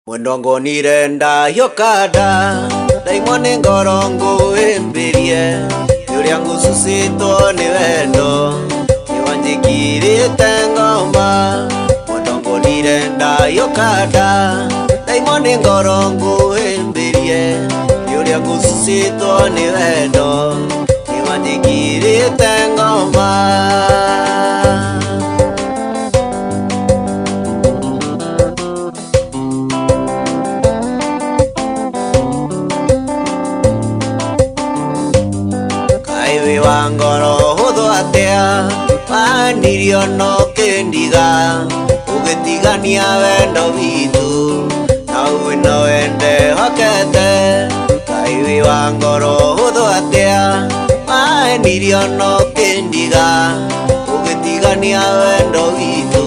Mwendongo nirenda yokada daimone ngorongo emberie yuria ngususitwo ni wendo niwanjikirite ngoma. Mwendongo nirenda yokada daimone ngorongo emberie yuria ngususitwo ni wendo niwanjikirite ngoma. Wangoro hutho atia manirio no kendiga ugetigania wendo witu nawe no wende hokete. Kaiwi wangoro hutho atia manirio no kendiga ugetigania wendo witu